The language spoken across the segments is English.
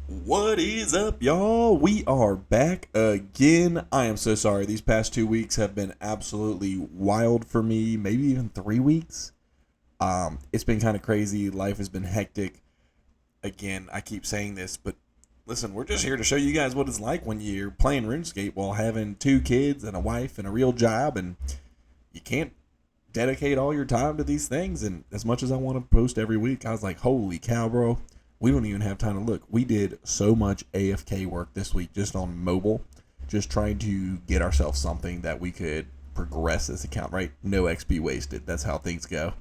What is up, y'all? We are back again. I am so sorry. These past 2 weeks have been absolutely wild for me. Maybe even 3 weeks. It's been kind of crazy. Life has been hectic. Again, I keep saying this, but listen, we're just here to show you guys what it's like when you're playing RuneScape while having 2 kids and a wife and a real job, and you can't dedicate all your time to these things. And as much as I want to post every week, I was like, holy cow, bro. We don't even have time to look. We did so much AFK work this week just on mobile, just trying to get ourselves something that we could progress this account, right? No XP wasted. That's how things go.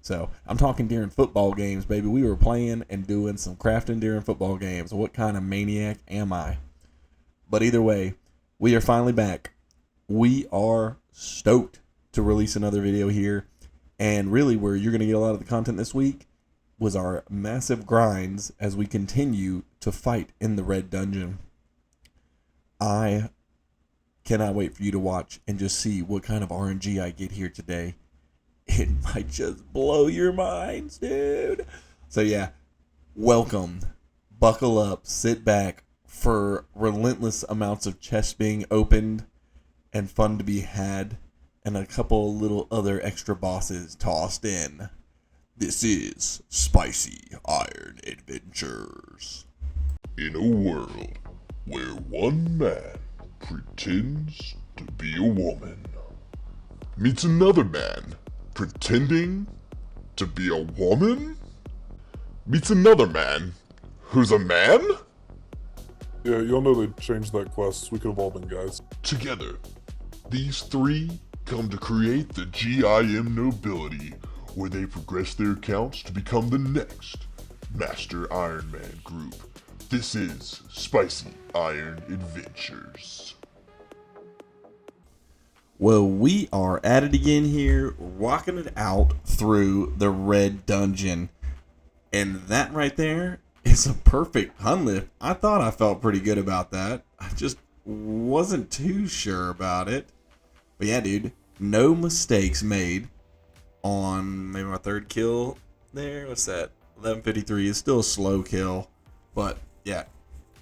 So I'm talking during football games, baby. We were playing and doing some crafting during football games. What kind of maniac am I? But either way, we are finally back. We are stoked to release another video here. And really, where you're going to get a lot of the content this week was our massive grinds as we continue to fight in the red dungeon. I cannot wait for you to watch and just see what kind of RNG I get here today. It might just blow your minds, dude. So yeah, welcome. Buckle up, sit back for relentless amounts of chests being opened and fun to be had, and a couple little other extra bosses tossed in. This is SpicyIron Adventures. In a world where one man pretends to be a woman meets another man pretending to be a woman meets another man who's a man? Yeah, y'all know they changed that quest. We could have all been guys. Together, these three come to create the GIM nobility, where they progress their accounts to become the next Master Iron Man group. This is SpicyIron Adventures. Well, we are at it again here, rocking it out through the red dungeon. And that right there is a perfect hun lift. I thought I felt pretty good about that. I just wasn't too sure about it. But yeah, dude, no mistakes made on maybe my third kill there. What's that? 1153 is still a slow kill. But yeah,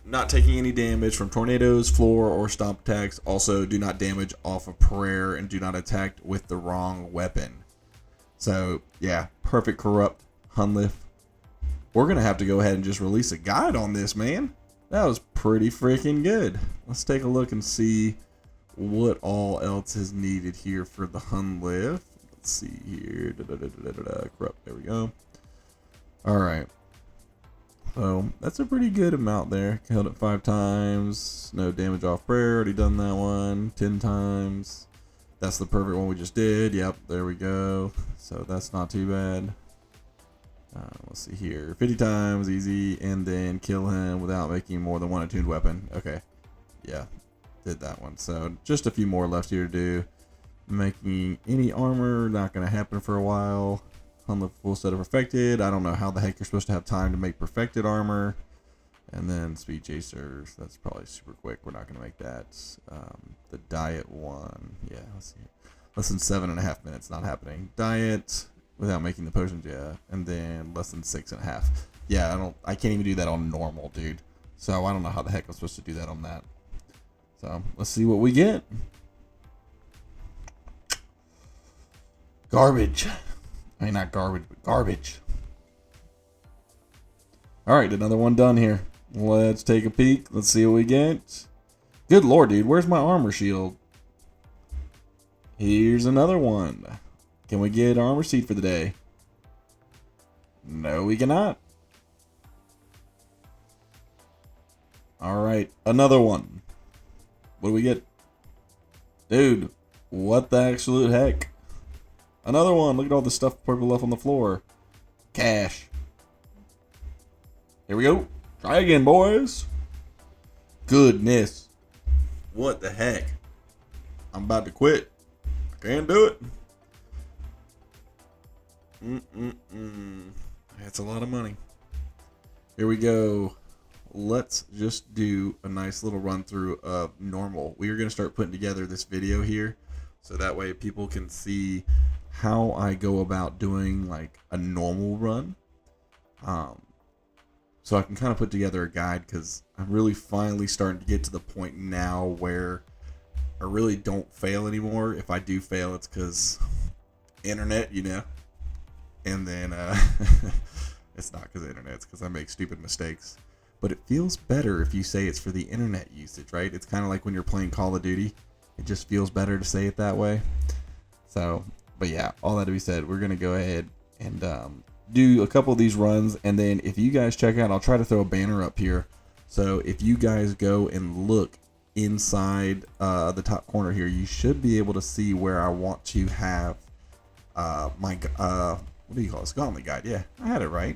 not taking any damage from tornadoes, floor, or stomp attacks. Also, do not damage off of prayer and do not attack with the wrong weapon. So yeah, perfect corrupt hun lift. We're going to have to go ahead and just release a guide on this, man. That was pretty freaking good. Let's take a look and see what all else is needed here for the hun lift. Let's see here. Corrupt. There we go. Alright. So, that's a pretty good amount there. Held it 5 times. No damage off prayer. Already done that one. 10 times. That's the perfect one we just did. Yep, there we go. So, that's not too bad. Let's see here. 50 times. Easy. And then kill him without making more than one attuned weapon. Okay. Yeah. Did that one. So, just a few more left here to do. Making any armor, not going to happen for a while. On the full set of perfected. I don't know how the heck you're supposed to have time to make perfected armor. And then speed chasers, that's probably super quick. We're not going to make that. The diet one, yeah, let's see. Less than 7.5 minutes, not happening. Diet without making the potions, yeah. And then less than 6.5. Yeah, I can't even do that on normal, dude. So I don't know how the heck I'm supposed to do that on that. So let's see what we get. Garbage. I mean, not garbage, but garbage. Alright, another one done here. Let's take a peek. Let's see what we get. Good lord, dude. Where's my armor shield? Here's another one. Can we get armor seed for the day? No, we cannot. Alright, another one. What do we get? Dude, what the absolute heck? Another one. Look at all the stuff purple left on the floor. Cash. Here we go. Try again, boys. Goodness. What the heck? I'm about to quit. I can't do it. That's a lot of money. Here we go. Let's just do a nice little run through of normal. We are going to start putting together this video here so that way people can see how I go about doing like a normal run. so I can kind of put together a guide, because I'm really finally starting to get to the point now where I really don't fail anymore. If I do fail, it's because internet, you know. And then it's not because of internet, it's because I make stupid mistakes. But it feels better if you say it's for the internet usage, right? It's kind of like when you're playing Call of Duty. It just feels better to say it that way. So, but yeah, all that to be said, we're going to go ahead and do a couple of these runs. And then if you guys check out, I'll try to throw a banner up here. So if you guys go and look inside the top corner here, you should be able to see where I want to have my, what do you call this? Gauntlet guide. Yeah, I had it right.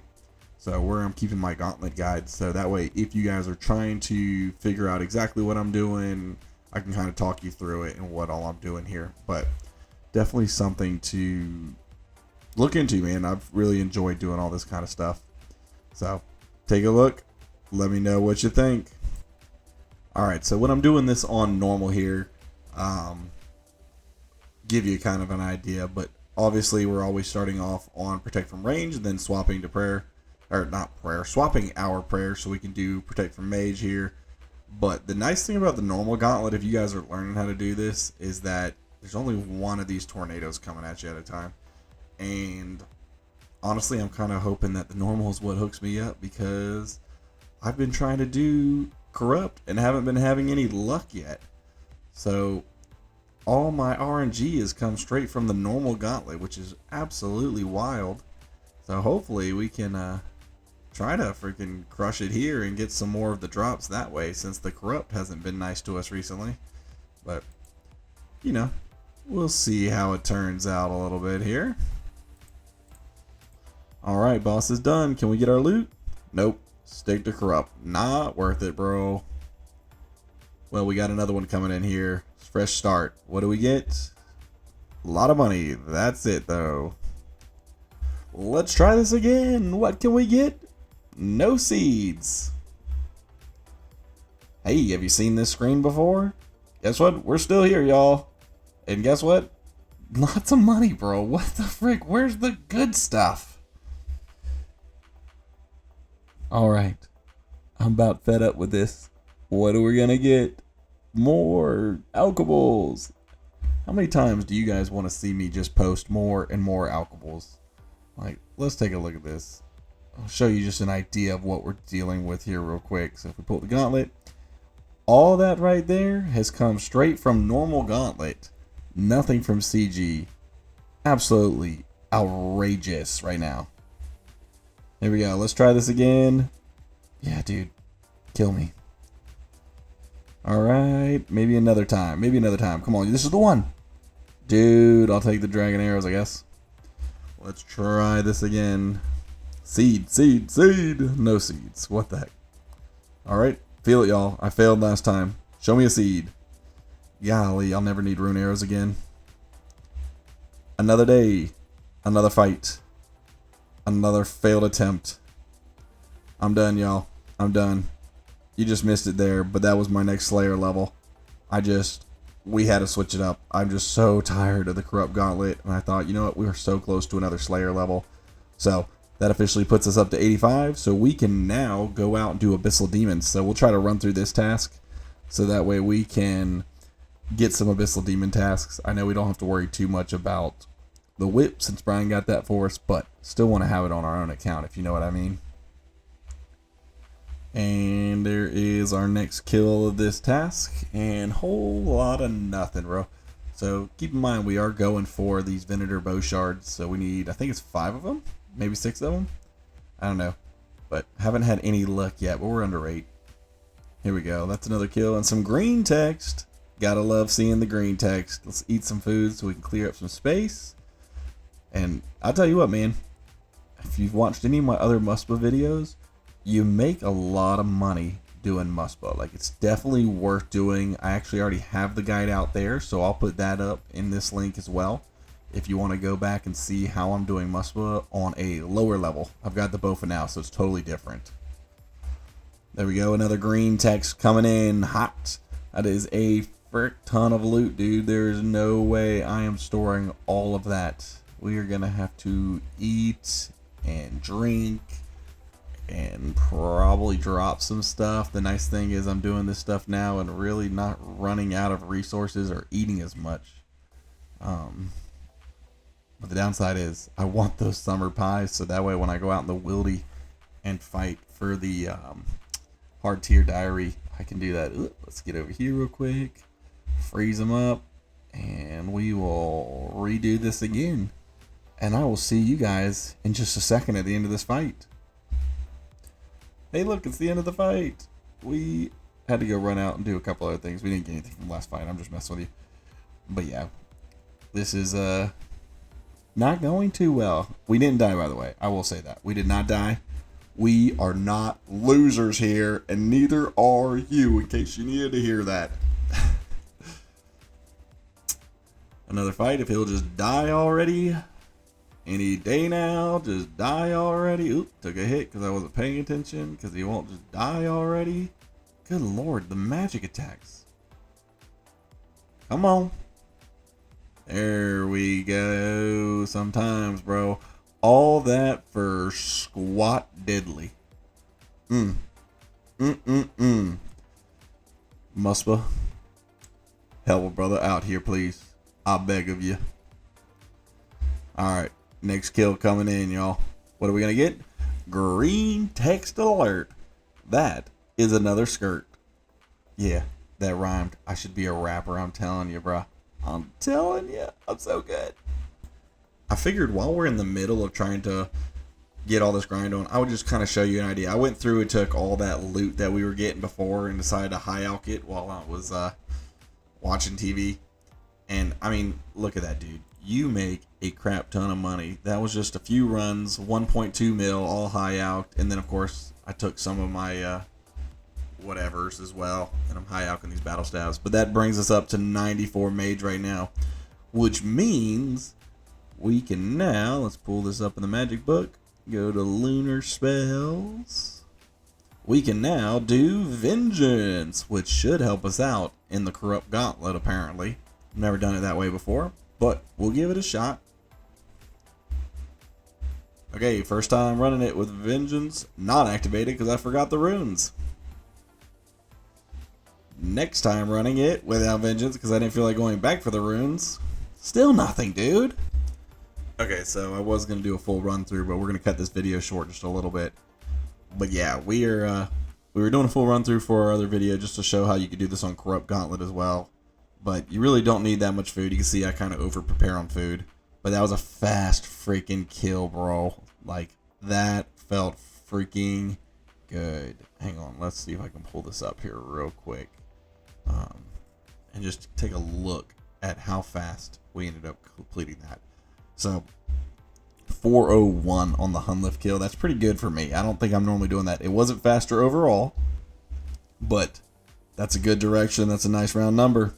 So where I'm keeping my gauntlet guide. So that way, if you guys are trying to figure out exactly what I'm doing, I can kind of talk you through it and what all I'm doing here. But definitely something to look into, man. I've really enjoyed doing all this kind of stuff. So take a look. Let me know what you think. All right. So when I'm doing this on normal here, give you kind of an idea, but obviously we're always starting off on protect from range and then swapping to prayer, or not prayer, swapping our prayer so we can do protect from mage here. But the nice thing about the normal gauntlet, if you guys are learning how to do this, is that there's only one of these tornadoes coming at you at a time. And honestly, I'm kind of hoping that the normal is what hooks me up, because I've been trying to do corrupt and haven't been having any luck yet. So all my RNG has come straight from the normal gauntlet, which is absolutely wild. So hopefully we can try to freaking crush it here and get some more of the drops that way, since the corrupt hasn't been nice to us recently. But you know, we'll see how it turns out a little bit here. Alright, boss is done. Can we get our loot? Nope. Stick to corrupt. Not worth it, bro. Well, we got another one coming in here. Fresh start. What do we get? A lot of money. That's it, though. Let's try this again. What can we get? No seeds. Hey, have you seen this screen before? Guess what? We're still here, y'all. And guess what? Lots of money, bro. What the frick? Where's the good stuff? Alright. I'm about fed up with this. What are we gonna get? More alcohols. How many times do you guys want to see me just post more and more alcohols? Like, let's take a look at this. I'll show you just an idea of what we're dealing with here real quick. So if we pull the gauntlet, all that right there has come straight from normal gauntlet. Nothing from CG. Absolutely outrageous right now. Here we go. Let's try this again. Yeah, dude. Kill me. Alright. Maybe another time. Maybe another time. Come on. This is the one. Dude, I'll take the dragon arrows, I guess. Let's try this again. Seed, seed, seed. No seeds. What the heck? Alright. Feel it, y'all. I failed last time. Show me a seed. Golly, I'll never need rune arrows again. Another day. Another fight. Another failed attempt. I'm done, y'all. I'm done. You just missed it there, but that was my next Slayer level. We had to switch it up. I'm just so tired of the Corrupt Gauntlet, and I thought, you know what, we were so close to another Slayer level. So, that officially puts us up to 85, so we can now go out and do Abyssal Demons. So we'll try to run through this task, so that way we can get some Abyssal Demon tasks. I know we don't have to worry too much about the whip, since Brian got that for us, but still want to have it on our own account, if you know what I mean. And there is our next kill of this task, and whole lot of nothing, bro. So keep in mind, we are going for these Venator bow shards, so we need, I think it's 5 of them, maybe 6 of them, I don't know, but haven't had any luck yet, but we're under 8. Here we go. That's another kill, and some green text. Gotta love seeing the green text. Let's eat some food so we can clear up some space. And I'll tell you what, man, if you've watched any of my other muspah videos, you make a lot of money doing muspah. Like, it's definitely worth doing. I actually already have the guide out there, so I'll put that up in this link as well if you want to go back and see how I'm doing muspah on a lower level. I've got the bow for now, so it's totally different. There we go, another green text coming in hot. That is a frick ton of loot, dude. There's no way I am storing all of that. We are gonna have to eat and drink and probably drop some stuff. The nice thing is I'm doing this stuff now and really not running out of resources or eating as much. But the downside is I want those summer pies, so that way when I go out in the wildy and fight for the hard tier diary, I can do that. Ooh, let's get over here real quick, freeze them up, and we will redo this again. And I will see you guys in just a second at the end of this fight. Hey, look, it's the end of the fight. We had to go run out and do a couple other things. We didn't get anything from the last fight. I'm just messing with you. But yeah, this is not going too well. We didn't die, by the way. I will say that. We did not die. We are not losers here, and neither are you, in case you needed to hear that. Another fight, if he'll just die already. Any day now, just die already. Oop, took a hit because I wasn't paying attention, because he won't just die already. Good lord, the magic attacks. Come on. There we go. Sometimes, bro. All that for squat diddly. Muspah, help a brother out here, please. I beg of you. Alright, next kill coming in, y'all. What are we gonna get? Green text alert. That is another skirt. Yeah, that rhymed. I should be a rapper, I'm telling you, bro. I'm telling you, I'm so good. I figured while we're in the middle of trying to get all this grind on, I would just kind of show you an idea. I went through and took all that loot that we were getting before and decided to high alch it while I was watching TV. And, I mean, look at that, dude. You make a crap ton of money. That was just a few runs, 1.2 mil, all high alched. And then, of course, I took some of my whatevers as well. And I'm high alching these battle staves. But that brings us up to 94 mage right now. Which means we can now, let's pull this up in the magic book. Go to lunar spells. We can now do vengeance, which should help us out in the corrupt gauntlet, apparently. Never done it that way before, but we'll give it a shot. Okay, first time running it with vengeance, not activated because I forgot the runes. Next time running it without vengeance because I didn't feel like going back for the runes. Still nothing, dude. Okay, so I was going to do a full run through, but we're going to cut this video short just a little bit. But yeah, we were doing a full run through for our other video just to show how you could do this on Corrupt Gauntlet as well. But you really don't need that much food. You can see I kind of over prepare on food. But that was a fast freaking kill, bro. Like, that felt freaking good. Hang on, let's see if I can pull this up here real quick. And just take a look at how fast we ended up completing that. So, 401 on the Hunlift kill. That's pretty good for me. I don't think I'm normally doing that. It wasn't faster overall, but that's a good direction. That's a nice round number.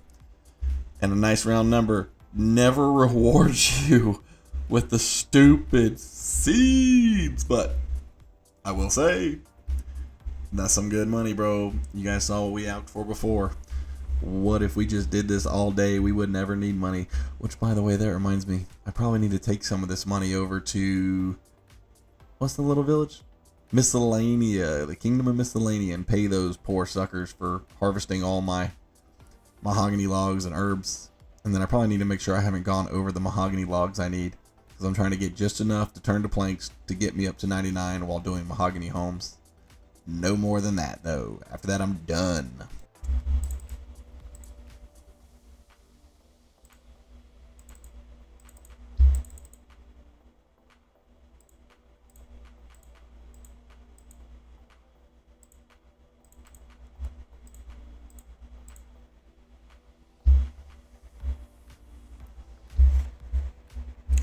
And a nice round number never rewards you with the stupid seeds. But I will say, that's some good money, bro. You guys saw what we out for before. What if we just did this all day? We would never need money. Which, by the way, that reminds me, I probably need to take some of this money over to, what's the little village? Miscellanea, the Kingdom of Miscellanea, and pay those poor suckers for harvesting all my mahogany logs and herbs. And then I probably need to make sure I haven't gone over the mahogany logs I need, because I'm trying to get just enough to turn to planks to get me up to 99 while doing mahogany homes. No more than that, though. After that, I'm done.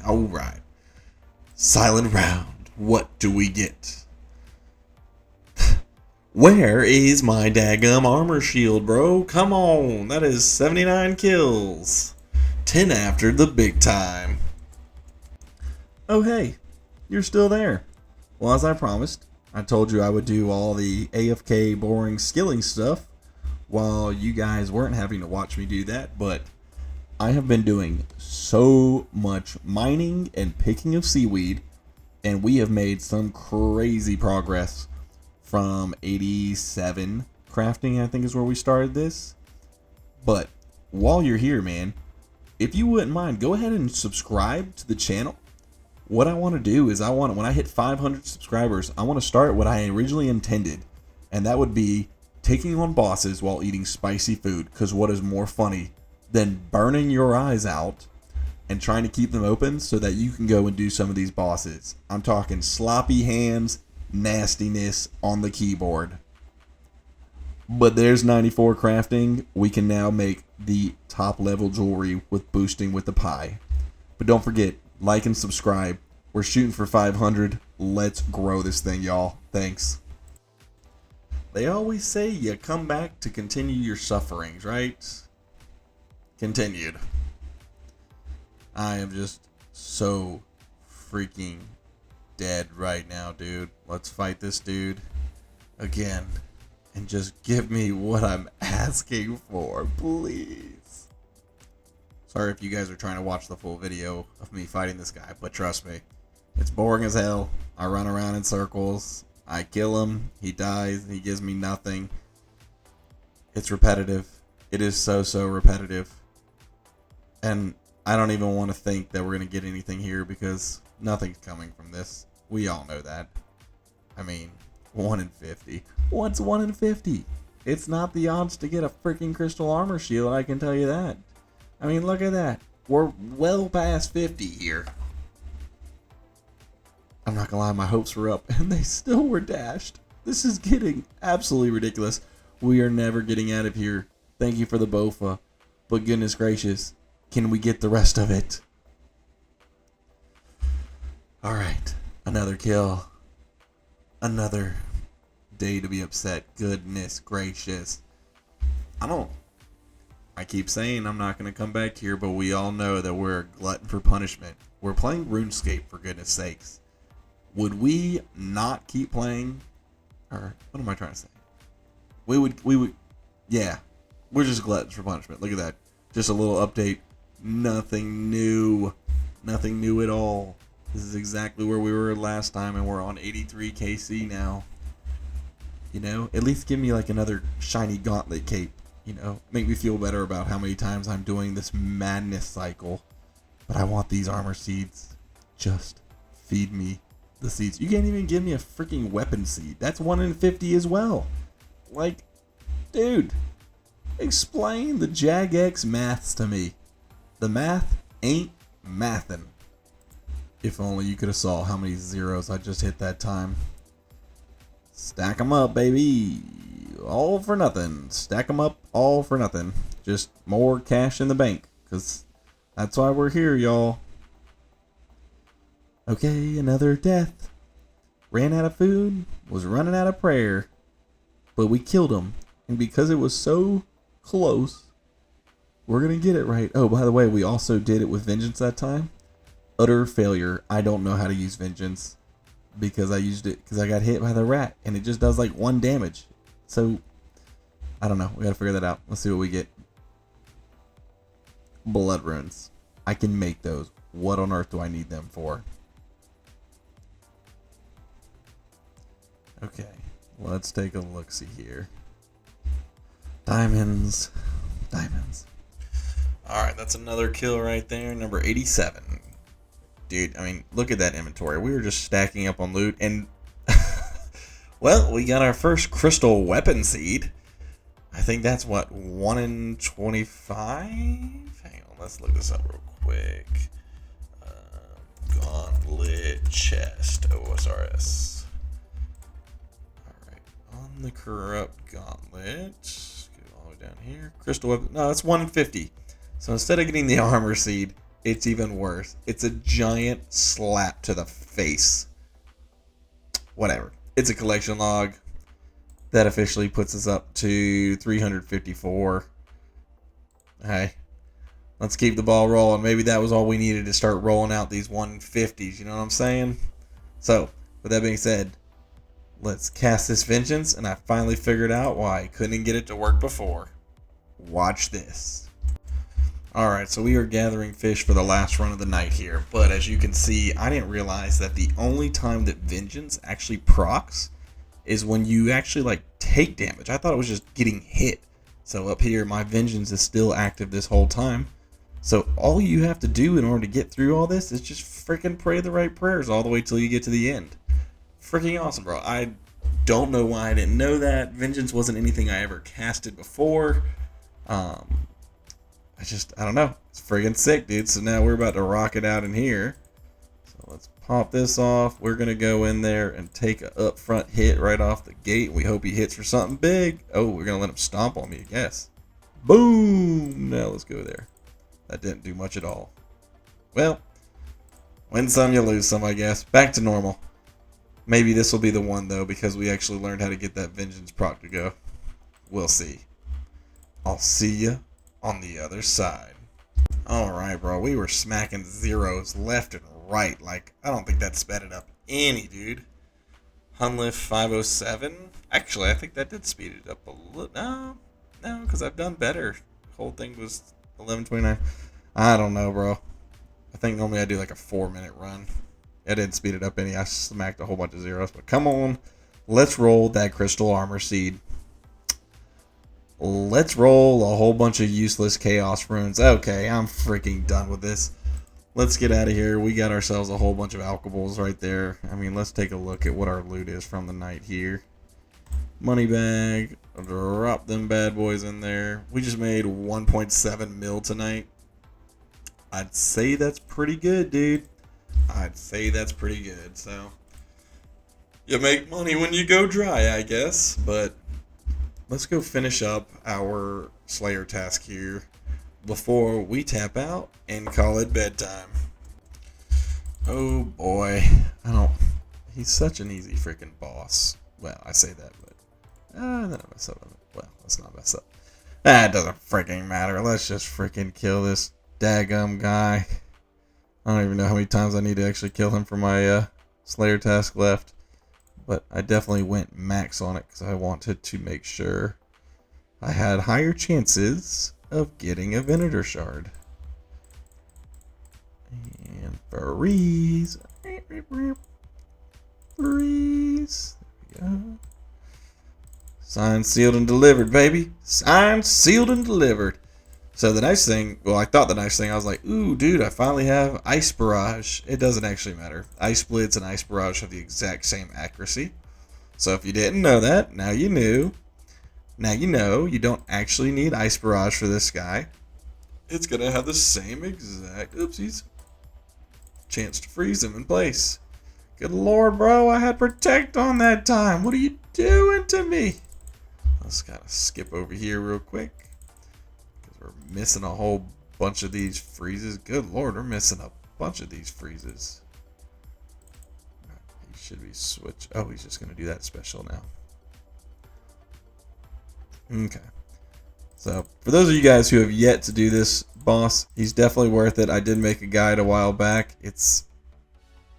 Alright. Silent round. What do we get? Where is my daggum armor shield, bro? Come on. That is 79 kills. 10 after the big time. Oh, hey. You're still there. Well, as I promised, I told you I would do all the AFK boring skilling stuff while you guys weren't having to watch me do that, but I have been doing so much mining and picking of seaweed, and we have made some crazy progress from 87 crafting, I think is where we started this. But while you're here, man, if you wouldn't mind, go ahead and subscribe to the channel. What I want to do is when I hit 500 subscribers, I want to start what I originally intended. And that would be taking on bosses while eating spicy food. Because what is more funny than burning your eyes out and trying to keep them open so that you can go and do some of these bosses? I'm talking sloppy hands, nastiness on the keyboard. But there's 94 crafting. We can now make the top level jewelry with boosting with the pie. But don't forget, like and subscribe. We're shooting for 500. Let's grow this thing, y'all. Thanks. They always say you come back to continue your sufferings, right? Continued. I am just so freaking dead right now, dude. Let's fight this dude again. And just give me what I'm asking for, please. Sorry if you guys are trying to watch the full video of me fighting this guy, but trust me, it's boring as hell. I run around in circles. I kill him. He dies. He gives me nothing. It's repetitive. It is so repetitive. And I don't even want to think that we're going to get anything here because nothing's coming from this. We all know that. I mean, 1 in 50. What's 1 in 50? It's not the odds to get a freaking crystal armor shield, I can tell you that. I mean, look at that. We're well past 50 here. I'm not gonna lie, my hopes were up and they still were dashed. This is getting absolutely ridiculous. We are never getting out of here. Thank you for the bofa, but goodness gracious, can we get the rest of it? Alright, another kill. Another day to be upset. Goodness gracious. I keep saying I'm not going to come back here, but we all know that we're a glutton for punishment. We're playing RuneScape, for goodness sakes. Would we not keep playing? Or, what am I trying to say? We would, yeah. We're just gluttons for punishment. Look at that. Just a little update. Nothing new. Nothing new at all. This is exactly where we were last time, and we're on 83 KC now. You know, at least give me like another shiny gauntlet cape. You know, make me feel better about how many times I'm doing this madness cycle. But I want these armor seeds. Just feed me the seeds. You can't even give me a freaking weapon seed. That's 1 in 50 as well. Like, dude, explain the Jagex maths to me. The math ain't mathin'. If only you could have saw how many zeros I just hit that time. Stack them up, baby. All for nothing. Stack them up, all for nothing. Just more cash in the bank. Because that's why we're here, y'all. Okay, another death. Ran out of food. Was running out of prayer. But we killed him. And because it was so close, we're going to get it right. Oh, by the way, we also did it with Vengeance that time. Utter failure. I don't know how to use Vengeance. Because I used it because I got hit by the rat. And it just does like 1 damage. So, I don't know. We gotta figure that out. Let's see what we get. Blood runes. I can make those. What on earth do I need them for? Okay. Let's take a look-see here. Diamonds. Diamonds. Alright, that's another kill right there. Number 87. Dude, I mean, look at that inventory. We were just stacking up on loot. And, well, we got our first crystal weapon seed. I think that's what, 1 in 25? Hang on, let's look this up real quick. Gauntlet chest, OSRS. Alright, on the corrupt gauntlet. Let's get it all the way down here. Crystal weapon, no, it's 1 in 50. So instead of getting the armor seed, it's even worse. It's a giant slap to the face. Whatever. It's a collection log. That officially puts us up to 354. Hey, let's keep the ball rolling. Maybe that was all we needed to start rolling out these 150s. You know what I'm saying? So, with that being said, let's cast this Vengeance. And I finally figured out why I couldn't get it to work before. Watch this. Alright, so we are gathering fish for the last run of the night here. But as you can see, I didn't realize that the only time that Vengeance actually procs is when you actually like take damage. I thought it was just getting hit. So up here, my vengeance is still active this whole time. So all you have to do in order to get through all this is just freaking pray the right prayers all the way till you get to the end. Freaking awesome, bro. I don't know why I didn't know that. Vengeance wasn't anything I ever casted before. I don't know. It's friggin' sick, dude. So now we're about to rock it out in here. So let's pop this off. We're going to go in there and take an upfront hit right off the gate. We hope he hits for something big. Oh, we're going to let him stomp on me, I guess. Boom! Now let's go there. That didn't do much at all. Well, win some, you lose some, I guess. Back to normal. Maybe this will be the one, though, because we actually learned how to get that vengeance proc to go. We'll see. I'll see ya on the other side. Alright, bro. We were smacking zeros left and right. Like, I don't think that sped it up any, dude. Hunlift 507. Actually, I think that did speed it up a little. No, because I've done better. The whole thing was 11:29. I don't know, bro. I think normally I do like a 4-minute run. I didn't speed it up any. I smacked a whole bunch of zeros. But come on. Let's roll that crystal armor seed. Let's roll a whole bunch of useless chaos runes. Okay, I'm freaking done with this. Let's get out of here. We got ourselves a whole bunch of alcohols right there. I mean, let's take a look at what our loot is from the night here. Money bag. Drop them bad boys in there. We just made 1.7 mil tonight. I'd say that's pretty good, dude. I'd say that's pretty good. So, you make money when you go dry, I guess. But let's go finish up our Slayer task here before we tap out and call it bedtime. Oh boy. He's such an easy freaking boss. Well, I say that, but then I mess up. Well, let's not mess up. It doesn't freaking matter. Let's just freaking kill this daggum guy. I don't even know how many times I need to actually kill him for my Slayer task left. But I definitely went max on it because I wanted to make sure I had higher chances of getting a Venator Shard. And freeze. Freeze. There we go. Signed, sealed, and delivered, baby. Signed, sealed, and delivered. So the nice thing, well, I thought the nice thing, I was like, ooh, dude, I finally have Ice Barrage. It doesn't actually matter. Ice Blitz and Ice Barrage have the exact same accuracy. So if you didn't know that, now you knew. Now you know you don't actually need Ice Barrage for this guy. It's going to have the same exact, oopsies, chance to freeze him in place. Good lord, bro, I had Protect on that time. What are you doing to me? Let's kind of skip over here real quick. We're missing a whole bunch of these freezes. Good lord, we're missing a bunch of these freezes. He should be switched. Oh, he's just going to do that special now. Okay. So, for those of you guys who have yet to do this boss, he's definitely worth it. I did make a guide a while back. It's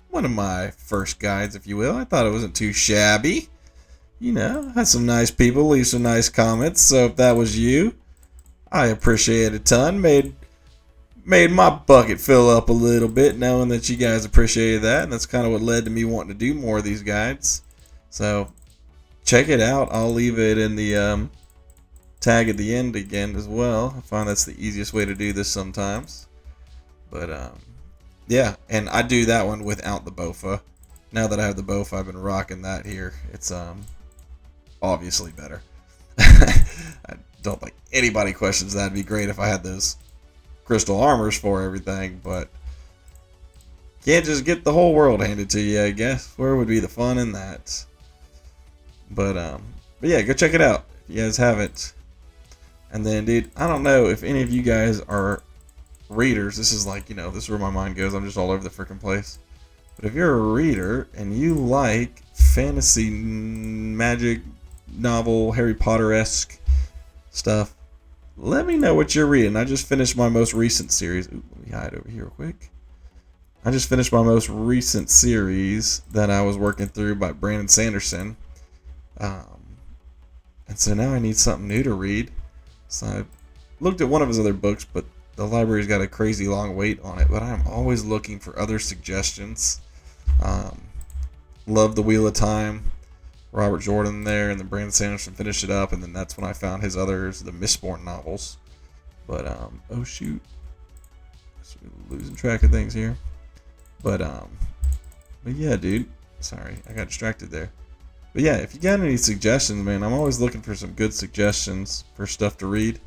one of my first guides, if you will. I thought it wasn't too shabby. You know, had some nice people leave some nice comments. So, if that was you, I appreciate it a ton. Made my bucket fill up a little bit knowing that you guys appreciated that. And that's kind of what led to me wanting to do more of these guides. So check it out. I'll leave it in the tag at the end again as well. I find that's the easiest way to do this sometimes. But yeah, and I do that one without the Bofa. Now that I have the Bofa, I've been rocking that here. It's obviously better. I don't think anybody questions that. It'd be great if I had those crystal armors for everything, but can't just get the whole world handed to you, I guess. Where would be the fun in that? But yeah, go check it out if you guys haven't. And then, dude, I don't know if any of you guys are readers. This is like, you know, this is where my mind goes. I'm just all over the freaking place. But if you're a reader and you like fantasy, magic, novel, Harry Potter-esque stuff, let me know what you're reading. I just finished my most recent series. Ooh, let me hide over here real quick. I just finished my most recent series that I was working through by Brandon Sanderson. And so now I need something new to read. So I looked at one of his other books, but the library's got a crazy long wait on it. But I'm always looking for other suggestions. Love The Wheel of Time. Robert Jordan there, and then Brandon Sanderson finished it up, and then that's when I found his others, the Mistborn novels. But oh shoot, so we're losing track of things here. But yeah, dude. Sorry, I got distracted there. But yeah, if you got any suggestions, man, I'm always looking for some good suggestions for stuff to read.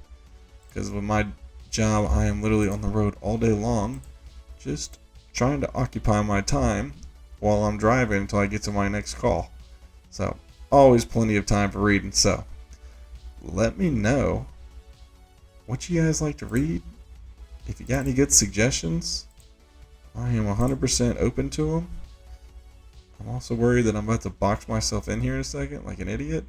Because with my job, I am literally on the road all day long, just trying to occupy my time while I'm driving until I get to my next call. So, always plenty of time for reading. So, let me know what you guys like to read. If you got any good suggestions, I am 100% open to them. I'm also worried that I'm about to box myself in here in a second like an idiot.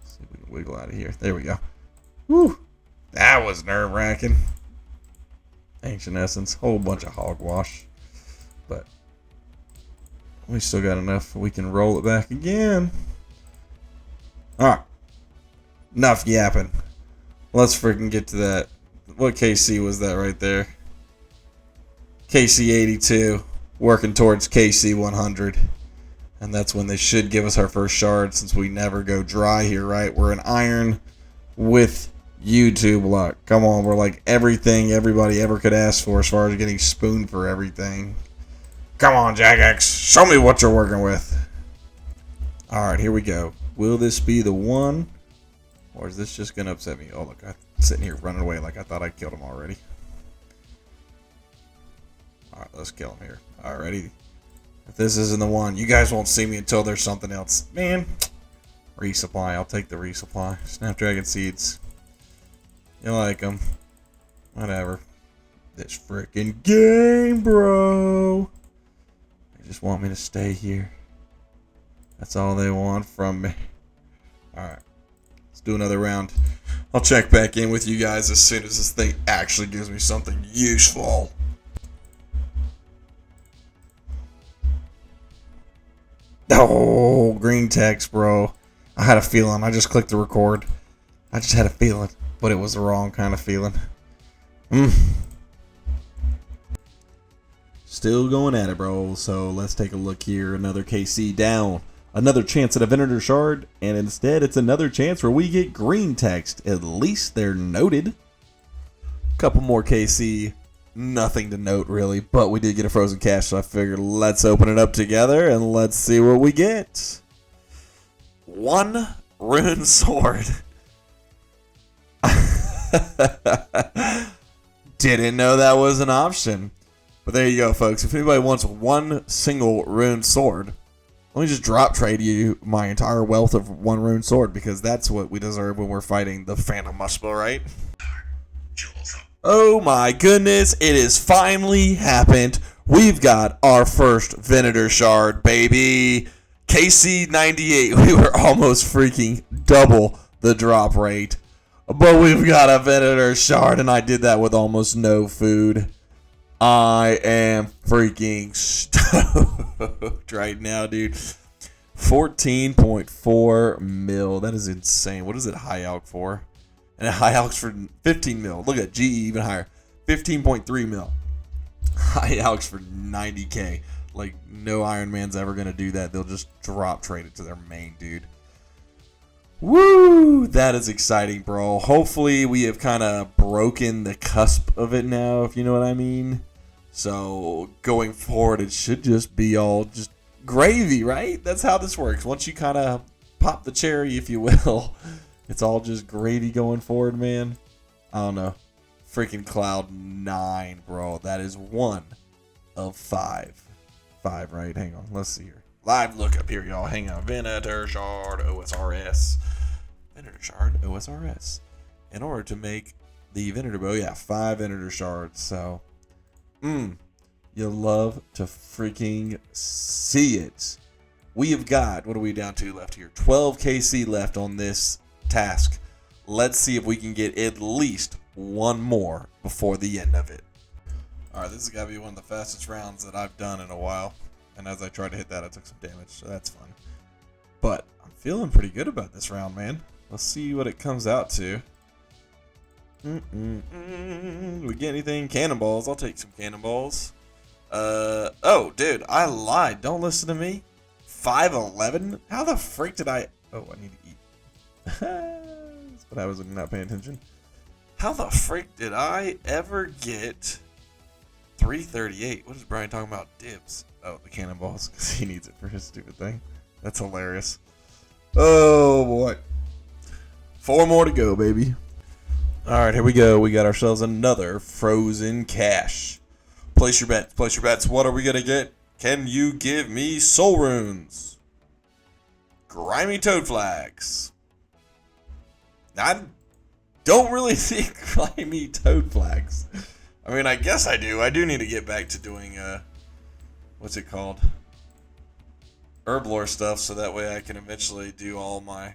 Let's see if we can wiggle out of here. There we go. Woo! That was nerve-wracking. Ancient Essence. Whole bunch of hogwash. But we still got enough. We can roll it back again. Alright. Enough yapping. Let's freaking get to that. What KC was that right there? KC 82. Working towards KC 100. And that's when they should give us our first shard, since we never go dry here, right? We're an iron with YouTube luck. Come on, we're like everything everybody ever could ask for as far as getting spooned for everything. Come on, Jagex. Show me what you're working with. Alright, here we go. Will this be the one? Or is this just going to upset me? Oh, look, I'm sitting here running away like I thought I killed him already. Alright, let's kill him here. Alrighty. If this isn't the one, you guys won't see me until there's something else. Man. Resupply. I'll take the resupply. Snapdragon seeds. You like them. Whatever. This freaking game, bro. They just want me to stay here. That's all they want from me. Alright. Let's do another round. I'll check back in with you guys as soon as this thing actually gives me something useful. Oh, green text, bro. I had a feeling. I just clicked the record. I just had a feeling. But it was the wrong kind of feeling. Still going at it, bro. So let's take a look here. Another KC down. Another chance at a Venator Shard. And instead, it's another chance where we get green text. At least they're noted. Couple more KC. Nothing to note, really. But we did get a Frozen Cache, so I figured let's open it up together and let's see what we get. One Rune Sword. Didn't know that was an option. But there you go, folks. If anybody wants one single Rune Sword, let me just drop trade you my entire wealth of one Rune Sword, because that's what we deserve when we're fighting the Phantom Muspah, right? Oh my goodness, it has finally happened. We've got our first Venator Shard, baby. KC98, we were almost freaking double the drop rate. But we've got a Venator Shard, and I did that with almost no food. I am freaking stoked right now, dude. 14.4 mil. That is insane. What is it high out for? And high alks for 15 mil. Look at GE even higher. 15.3 mil. High alks for 90k. Like, no Iron Man's ever going to do that. They'll just drop trade it to their main dude. Woo! That is exciting, bro. Hopefully we have kind of broken the cusp of it now, if you know what I mean. So, going forward, it should just be all just gravy, right? That's how this works. Once you kind of pop the cherry, if you will, it's all just gravy going forward, man. I don't know. Freaking Cloud 9, bro. That is 1 of 5. 5, right? Hang on. Let's see here. Live look up here, y'all. Hang on. Venator Shard OSRS. Venator Shard OSRS. In order to make the Venator Bow, yeah, 5 Venator Shards. So, you'll love to freaking see it. We have got, what are we down to left here? 12 KC left on this task. Let's see if we can get at least one more before the end of it. Alright, this has got to be one of the fastest rounds that I've done in a while. And as I tried to hit that, I took some damage, so that's fun. But I'm feeling pretty good about this round, man. Let's see what it comes out to. We get anything? Cannonballs. I'll take some cannonballs. Oh, dude, I lied. Don't listen to me. 511? How the freak did I... Oh, I need to eat. That's what I was not paying attention. How the freak did I ever get 338? What is Brian talking about? Dibs. Oh, the cannonballs, because he needs it for his stupid thing. That's hilarious. Oh, boy. 4 more to go, baby. All right, here we go. We got ourselves another frozen cash. Place your bets. Place your bets. What are we going to get? Can you give me soul runes? Grimy toad flags. I don't really think grimy toad flags. I mean, I guess I do. I do need to get back to doing, what's it called? Herblore stuff, so that way I can eventually do all my,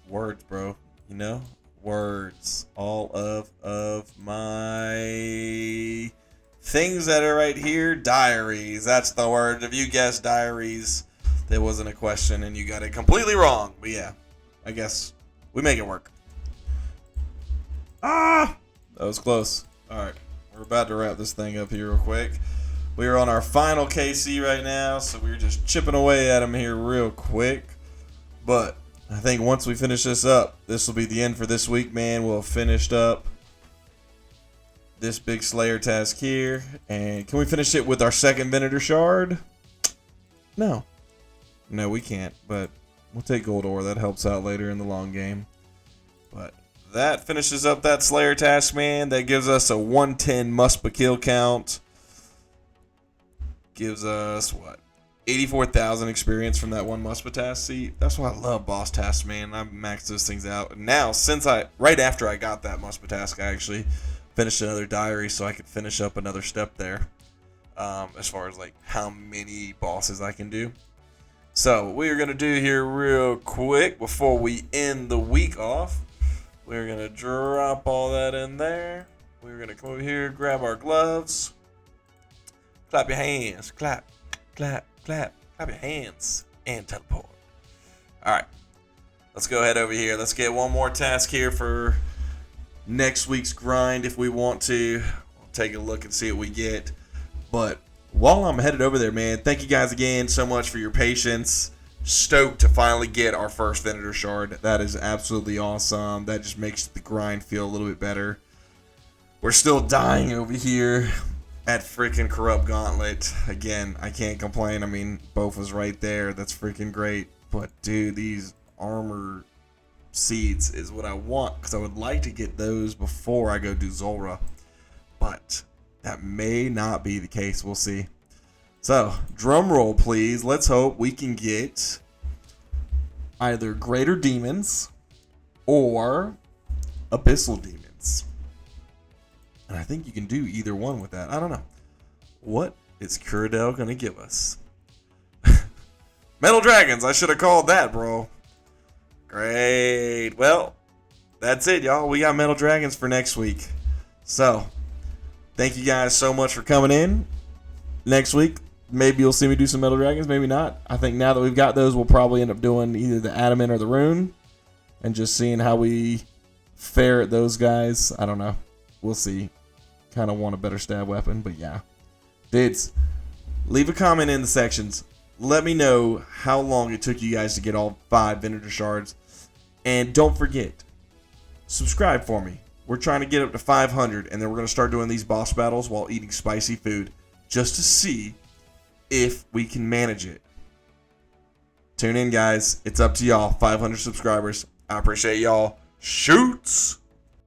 words, bro. You know? Words. All of my things that are right here. Diaries. That's the word. If you guessed diaries, there wasn't a question and you got it completely wrong. But yeah, I guess we make it work. Ah! That was close. Alright. We're about to wrap this thing up here real quick. We are on our final KC right now, so we're just chipping away at him here real quick. But I think once we finish this up, this will be the end for this week, man. We'll have finished up this big Slayer task here. And can we finish it with our second Venator Shard? No. No, we can't, but we'll take gold ore. That helps out later in the long game. But that finishes up that Slayer task, man. That gives us a 110 muspah kill count. Gives us, what? 84,000 experience from that one muspah task. See, that's why I love boss tasks, man. I maxed those things out. Now, right after I got that muspah task, I actually finished another diary so I could finish up another step there. As far as like how many bosses I can do. So what we're going to do here real quick before we end the week off, we're going to drop all that in there. We're going to come over here, grab our gloves. Clap your hands. Clap, clap, clap. Clap your hands and teleport. All right. Let's go ahead over here. Let's get one more task here for next week's grind if we want to. We'll take a look and see what we get. But while I'm headed over there, man, thank you guys again so much for your patience. Stoked to finally get our first Venator Shard. That is absolutely awesome. That just makes the grind feel a little bit better. We're still dying over here at freaking Corrupt Gauntlet. Again, I can't complain. I mean, both was right there. That's freaking great. But, dude, these armor seeds is what I want, because I would like to get those before I go do Zulrah. But that may not be the case. We'll see. So, drum roll, please. Let's hope we can get either Greater Demons or Abyssal Demons. And I think you can do either one with that. I don't know. What is Kuradel going to give us? Metal Dragons. I should have called that, bro. Great. Well, that's it, y'all. We got Metal Dragons for next week. So, thank you guys so much for coming in. Next week, maybe you'll see me do some Metal Dragons. Maybe not. I think now that we've got those, we'll probably end up doing either the Adamant or the Rune. And just seeing how we fare at those guys. I don't know. We'll see. Kind of want a better stab weapon, but yeah. Dudes, leave a comment in the sections. Let me know how long it took you guys to get all 5 Venator Shards. And don't forget, subscribe for me. We're trying to get up to 500, and then we're going to start doing these boss battles while eating spicy food, just to see if we can manage it. Tune in, guys. It's up to y'all. 500 subscribers. I appreciate y'all. Shoots!